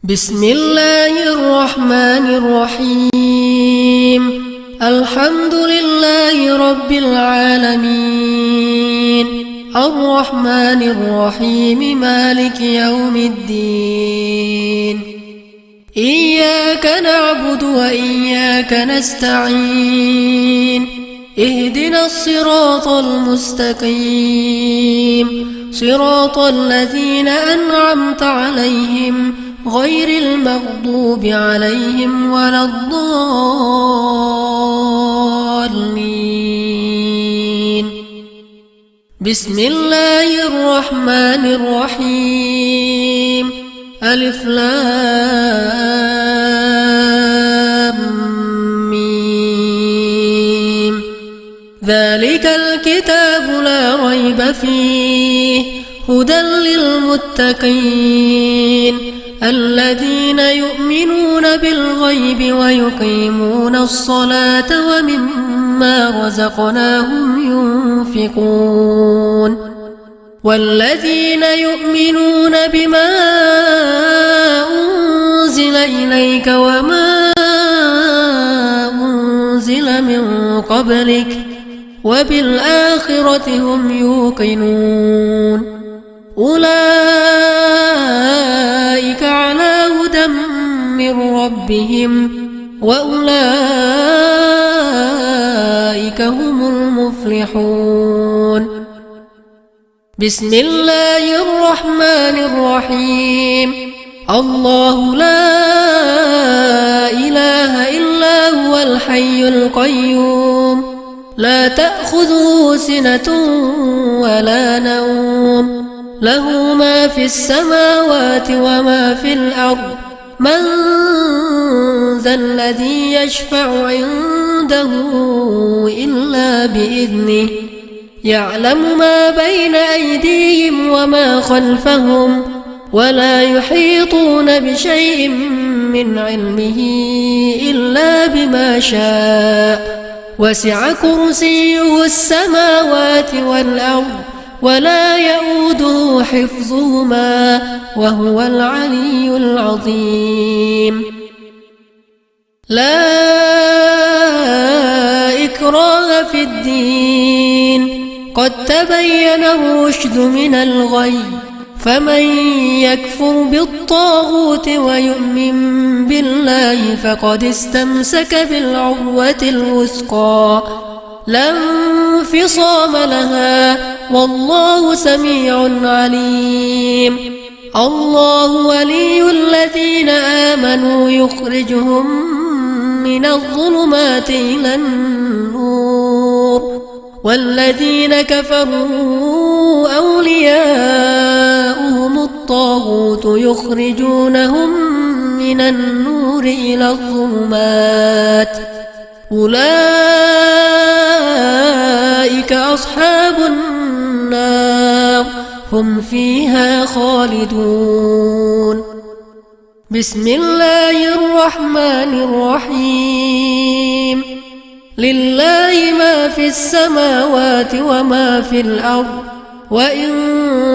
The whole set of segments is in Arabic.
بسم الله الرحمن الرحيم. الحمد لله رب العالمين، الرحمن الرحيم، مالك يوم الدين. إياك نعبد وإياك نستعين. اهدنا الصراط المستقيم، صراط الذين أنعمت عليهم غير المغضوب عليهم ولا الضالين. بسم الله الرحمن الرحيم. ألف لام ميم. ذلك الكتاب لا ريب فيه هدى للمتقين الذين يؤمنون بالغيب ويقيمون الصلاة ومما رزقناهم ينفقون والذين يؤمنون بما أنزل إليك وما أنزل من قبلك وبالآخرة هم يوقنون. أولئك على هدى من ربهم وأولئك هم المفلحون. بسم الله الرحمن الرحيم. الله لا إله إلا هو الحي القيوم لا تأخذه سنة ولا نوم له ما في السماوات وما في الأرض. من ذا الذي يشفع عنده إلا بإذنه يعلم ما بين أيديهم وما خلفهم ولا يحيطون بشيء من علمه إلا بما شاء. وسع كرسيه السماوات والأرض ولا يؤوده حفظهما وهو العلي العظيم. لا إكراه في الدين قد تبين الرشد من الغي فمن يكفر بالطاغوت ويؤمن بالله فقد استمسك بالعروة الوثقى لا انفصام لها والله سميع عليم. الله ولي الذين آمنوا يخرجهم من الظلمات إلى النور والذين كفروا أولياؤهم الطاغوت يخرجونهم من النور إلى الظلمات أولئك أصحاب النار هم فيها خالدون. بسم الله الرحمن الرحيم. لله ما في السماوات وما في الأرض وإن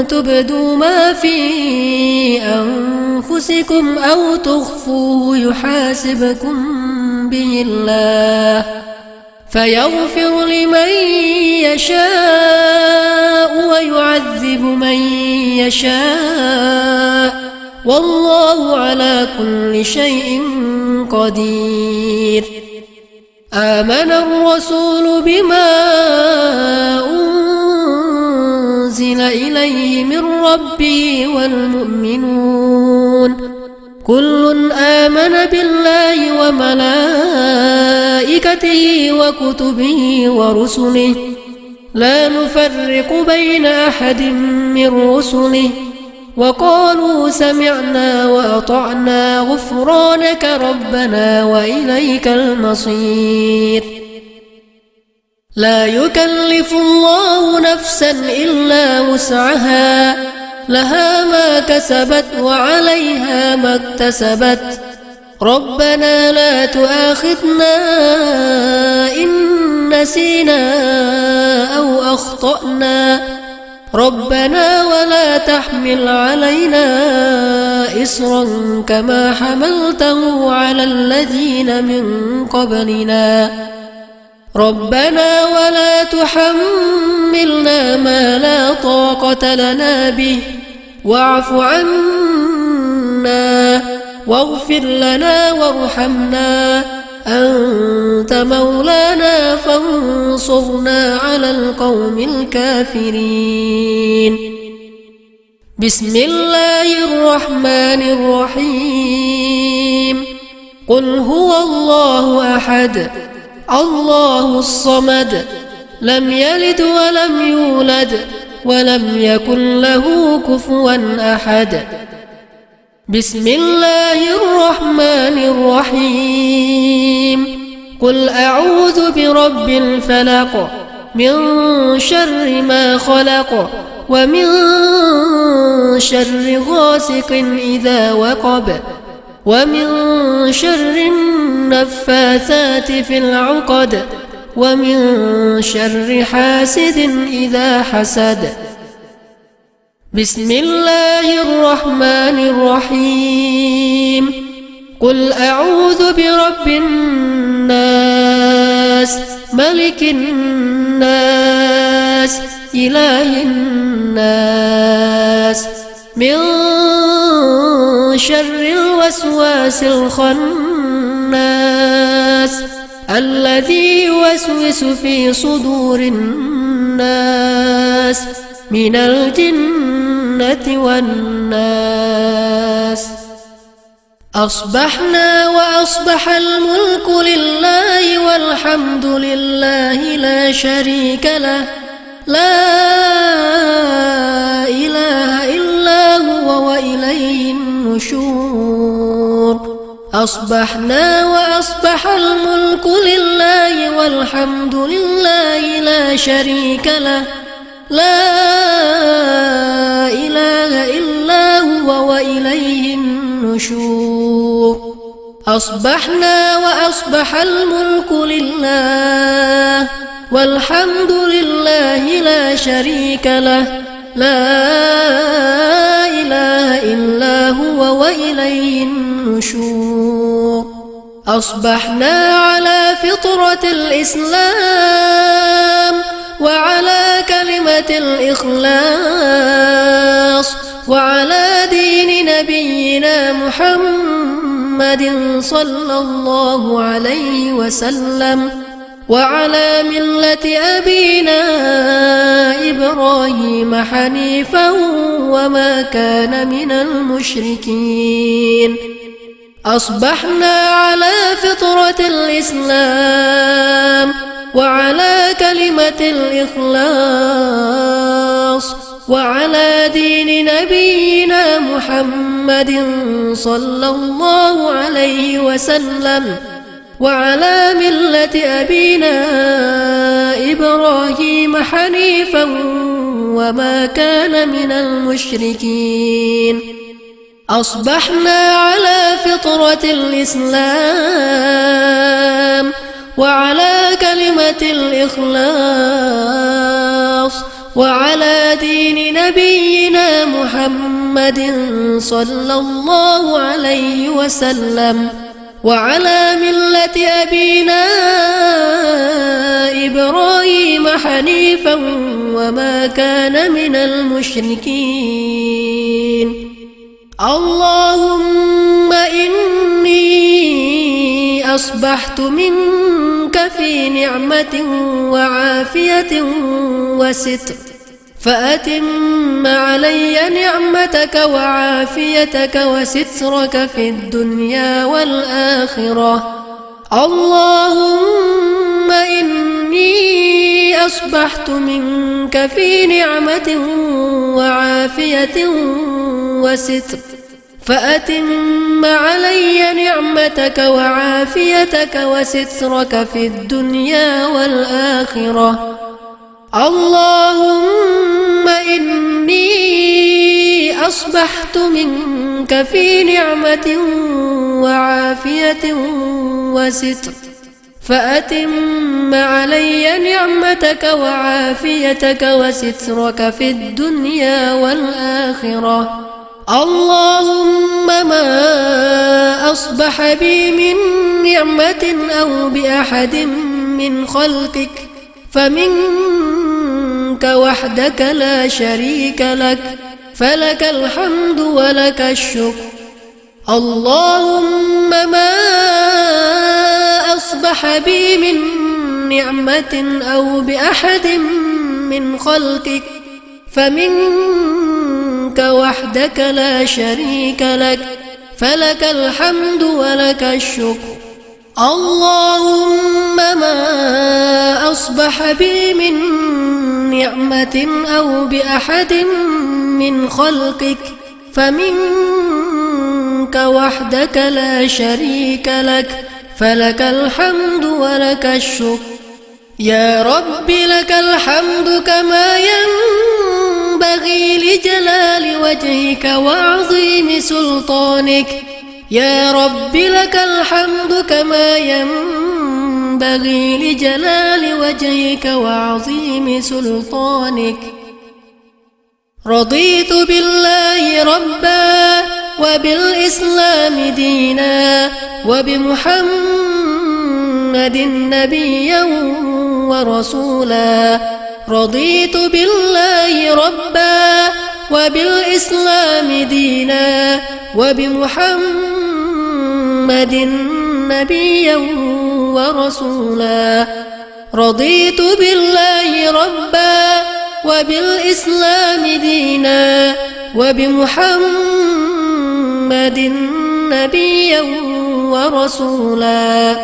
تبدوا ما في أنفسكم أو تخفوه يحاسبكم به الله فيغفر لمن يشاء ويعذب من يشاء والله على كل شيء قدير. آمن الرسول بما أنزل إليه من ربه والمؤمنون كل آمن بالله وملائكته وكتبه ورسله لا نفرق بين أحد من رسله وقالوا سمعنا وأطعنا غفرانك ربنا وإليك المصير. لا يكلف الله نفسا إلا وسعها لها ما كسبت وعليها ما اكتسبت. ربنا لا تؤاخذنا إن نسينا أو أخطأنا ربنا ولا تحمل علينا إصرا كما حملته على الذين من قبلنا ربنا ولا تحملنا ما لا طاقة لنا به واعف عنا واغفر لنا وارحمنا أنت مولانا فانصرنا على القوم الكافرين بسم الله الرحمن الرحيم قل هو الله أحد الله الصمد لم يلد ولم يولد ولم يكن له كفوا أحد بسم الله الرحمن الرحيم قل أعوذ برب الفلق من شر ما خلق ومن شر غاسق إذا وقب ومن شر النفاثات في العقد ومن شر حاسد إذا حسد بسم الله الرحمن الرحيم قل أعوذ برب الناس ملك الناس إله الناس من شر الوسواس الخناس الذي يوسوس في صدور الناس من الجنة والناس أصبحنا وأصبح الملك لله والحمد لله لا شريك له لا إله إلا هو وإليه النشور أصبحنا وأصبح الملك لله والحمد لله لا شريك له لا إله إلا هو وإليه النشور أصبحنا وأصبح الملك لله والحمد لله لا شريك له لا إله إلا هو وإليه النشور أصبحنا على فطرة الإسلام وعلى كلمة الإخلاص وعلى دين نبينا محمد صلى الله عليه وسلم وعلى ملة أبينا إبراهيم حنيفا وما كان من المشركين أصبحنا على فطرة الإسلام وعلى كلمة الإخلاص وعلى دين نبينا محمد صلى الله عليه وسلم وعلى ملة أبينا إبراهيم حنيفا وما كان من المشركين أصبحنا على فطرة الإسلام وعلى كلمة الإخلاص وعلى دين نبينا محمد صلى الله عليه وسلم وعلى ملة أبينا إبراهيم حنيفا وما كان من المشركين اللهم إني أصبحت منك في نعمة وعافية وستر فأتم علي نعمتك وعافيتك وسترك في الدنيا والآخرة اللهم إني أصبحت منك في نعمة وعافية وستر فأتم علي نعمتك وعافيتك وسترك في الدنيا والآخرة اللهم إني أصبحت منك في نعمة وعافية وستر فأتم علي نعمتك وعافيتك وسترك في الدنيا والآخرة. اللهم ما أصبح بي من نعمة أو بأحد من خلقك فمنك وحدك لا شريك لك، فلك الحمد ولك الشكر. اللهم ما أصبح بي من نعمة أو بأحد من خلقك فمنك وحدك لا شريك لك، فلك الحمد ولك الشكر. اللهم ما أصبح بي من نعمة أو بأحد من خلقك فمنك وحدك لا شريك لك، فلك الحمد ولك الشكر. يا رب لك الحمد كما ينبغي لجلال وجهك وعظيم سلطانك. يا رب لك الحمد كما ينبغي لجلال وجهك وعظيم سلطانك. رضيت بالله ربا وبالإسلام دينا وبمحمد نبيا ورسولا. رضيت بالله ربا وبالإسلام دينا وبمحمد نبيا ورسولا. رضيت بالله ربا وبالإسلام دينا وبمحمد نبيا ورسولا.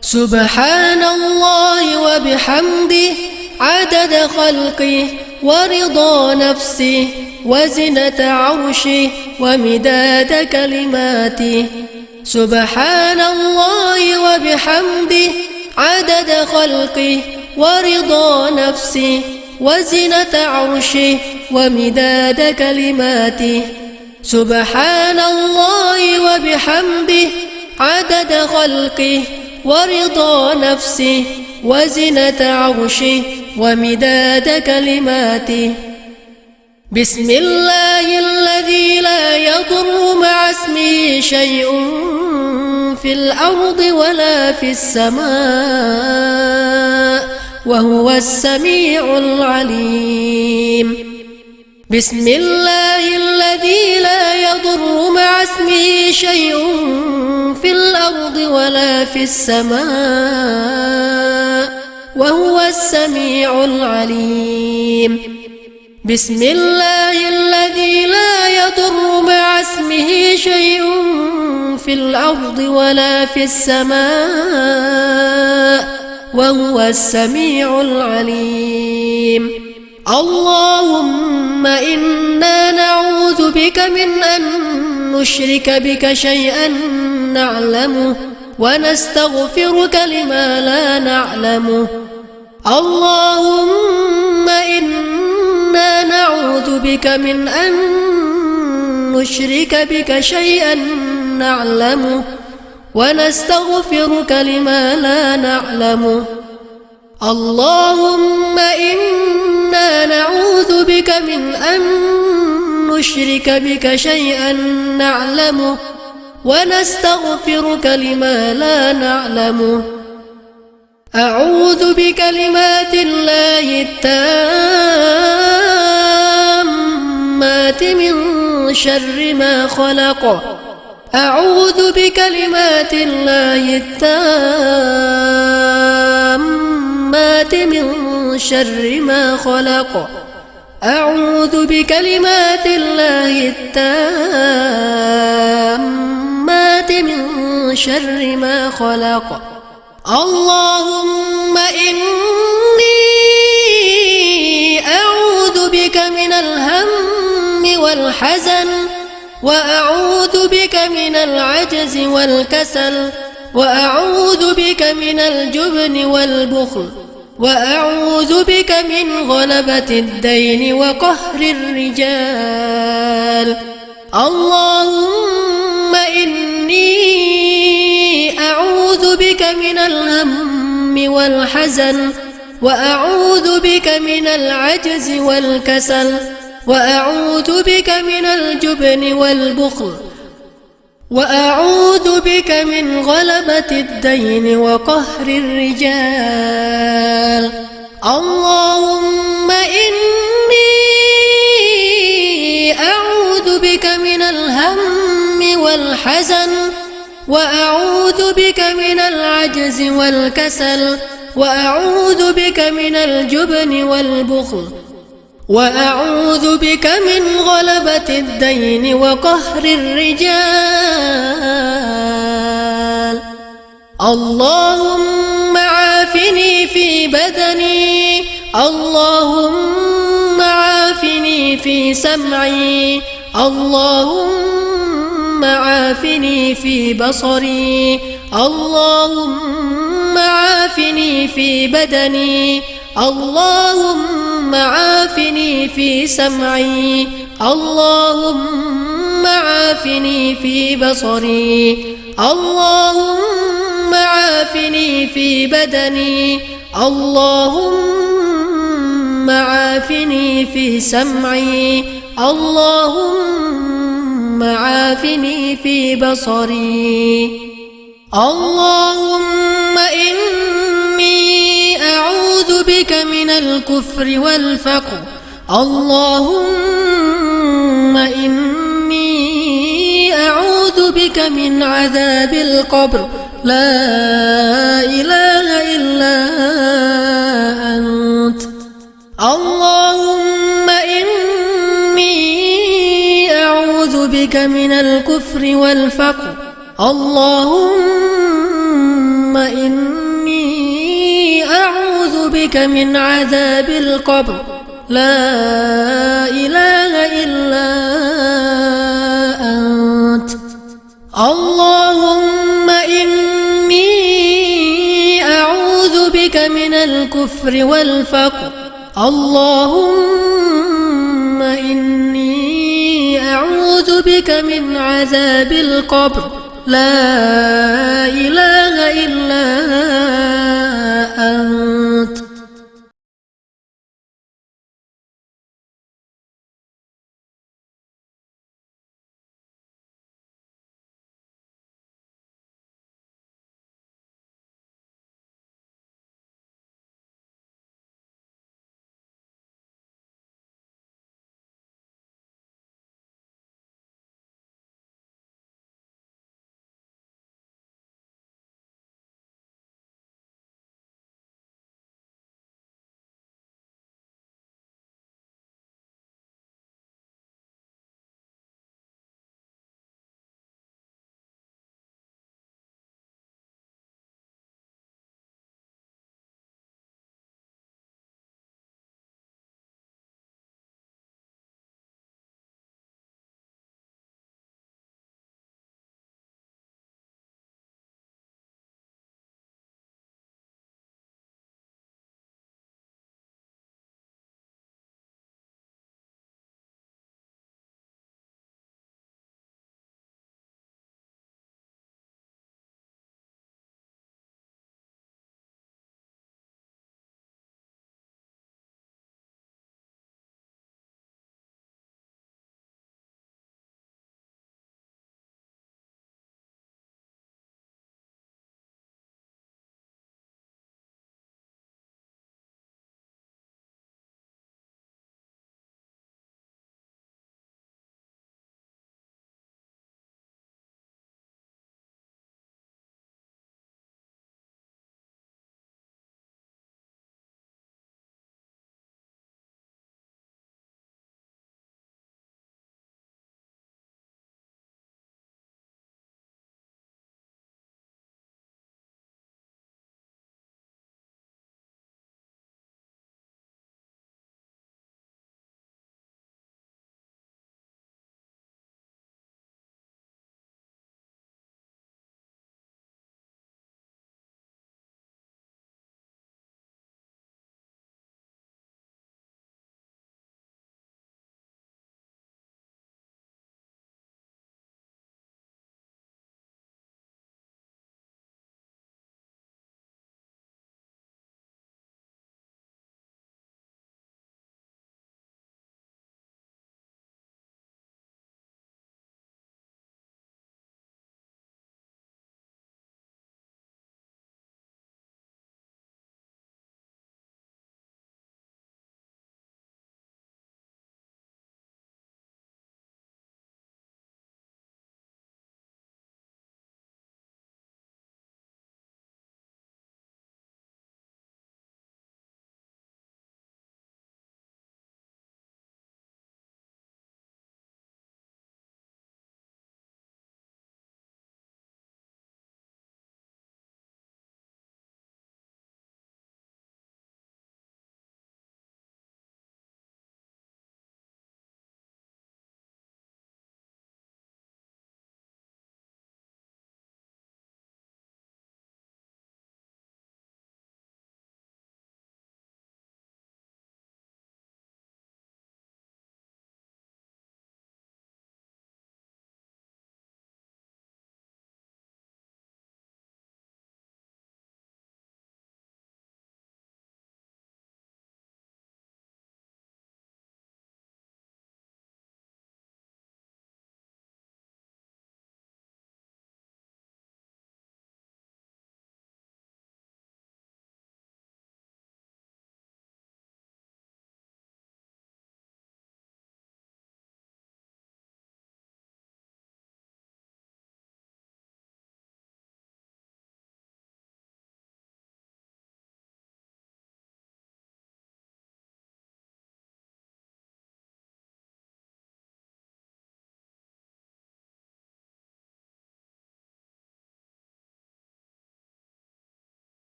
سبحان الله وبحمده عدد خلقه ورضا نفسه وزنة عرشه ومداد كلماته. سبحان الله وبحمده عدد خلقه ورضا نفسه وزنة عرشه ومداد كلماته. سبحان الله وبحمده عدد خلقه ورضا نفسه وزنة عرشه ومداد كلماته. بسم الله الذي لا يضر مع اسمه شيء في الأرض ولا في السماء وهو السميع العليم. بسم الله الذي لا يضر مع اسمه شيء في الأرض ولا في السماء وهو السميع العليم. بسم الله الذي لا يضر مع اسمه شيء في الأرض ولا في السماء وهو السميع العليم. اللهم إنا نعوذ بك من أن نشرك بك شيئا نعلمه ونستغفرك لما لا نعلمه. اللهم إنا نعوذ بك من أن نشرك بك شيئا نعلمه ونستغفرك لما لا نعلمه. اللهم إنا نعوذ بك من أن نشرك بك شيئا نعلمه ونستغفرك لما لا نعلمه. أعوذ بكلمات الله التامات من شر ما خلق. أعوذ بكلمات الله التامات من شر ما خلق. أعوذ بكلمات الله التامات من شر ما خلق. اللهم إني أعوذ بك من الهم والحزن وأعوذ بك من العجز والكسل وأعوذ بك من الجبن والبخل وأعوذ بك من غلبة الدين وقهر الرجال. اللهم إني أعوذ بك من الهم والحزن وأعوذ بك من العجز والكسل وأعوذ بك من الجبن والبخل وأعوذ بك من غلبة الدين وقهر الرجال اللهم إني أعوذ بك من الهم والحزن وأعوذ بك من العجز والكسل وأعوذ بك من الجبن والبخل وأعوذ بك من غلبة الدين وقهر الرجال اللهم عافني في بدني اللهم عافني في سمعي اللهم عافني في بصري اللهم عافني في بدني اللهم عافني في سمعي اللهم عافني في بصري اللهم عافني في بدني اللهم عافني في سمعي اللهم عافني في بصري اللهم إني أعوذ بك من الكفر والفقر اللهم إني أعوذ بك من عذاب القبر لا إله إلا أنت اللهم إني أعوذ بك من الكفر والفقر اللهم إني أعوذ بك من عذاب القبر لا إله إلا أنت اللهم إني أعوذ بك من الكفر والفقر اللهم إني أعوذ بك من عذاب القبر لا إله إلا أنت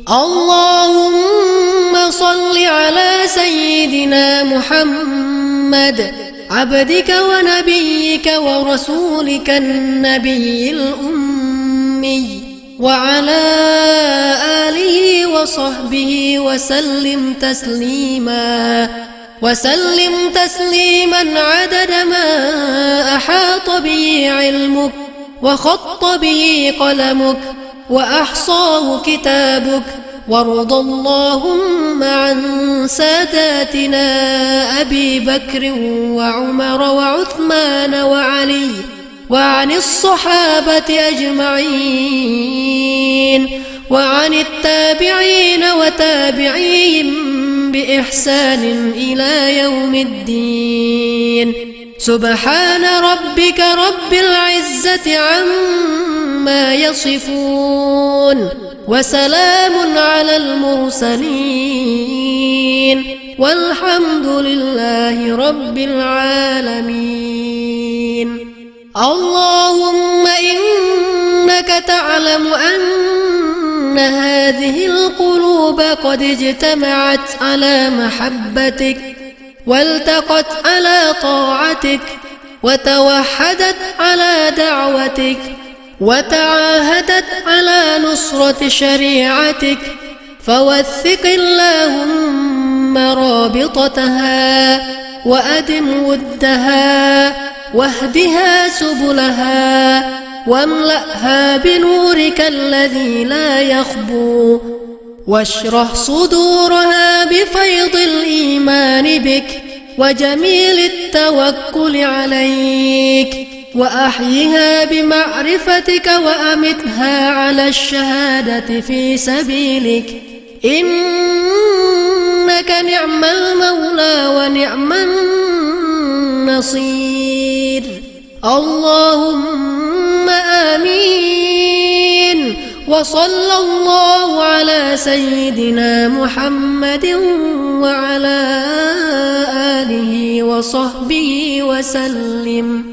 اللهم صل على سيدنا محمد عبدك ونبيك ورسولك النبي الأمي وعلى آله وصحبه وسلم تسليما عدد ما أحاط به علمك وخط به قلمك وأحصاه كتابك. وارض اللهم عن ساداتنا أبي بكر وعمر وعثمان وعلي وعن الصحابة أجمعين وعن التابعين وتابعيهم بإحسان إلى يوم الدين. سبحان ربك رب العزة عما يصفون وسلام على المرسلين والحمد لله رب العالمين. اللهم إنك تعلم أن هذه القلوب قد اجتمعت على محبتك والتقت على طاعتك وتوحدت على دعوتك وتعاهدت على نصرة شريعتك، فوثق اللهم رابطتها وأدم ودها واهدها سبلها واملأها بنورك الذي لا يخبو، واشرح صدورها بفيض الإيمان بك وجميل التوكل عليك، وأحيها بمعرفتك وأمتها على الشهادة في سبيلك، إنك نعم المولى ونعم النصير. اللهم آمين. وصلى الله على سيدنا محمد وعلى آله وصحبه وسلم.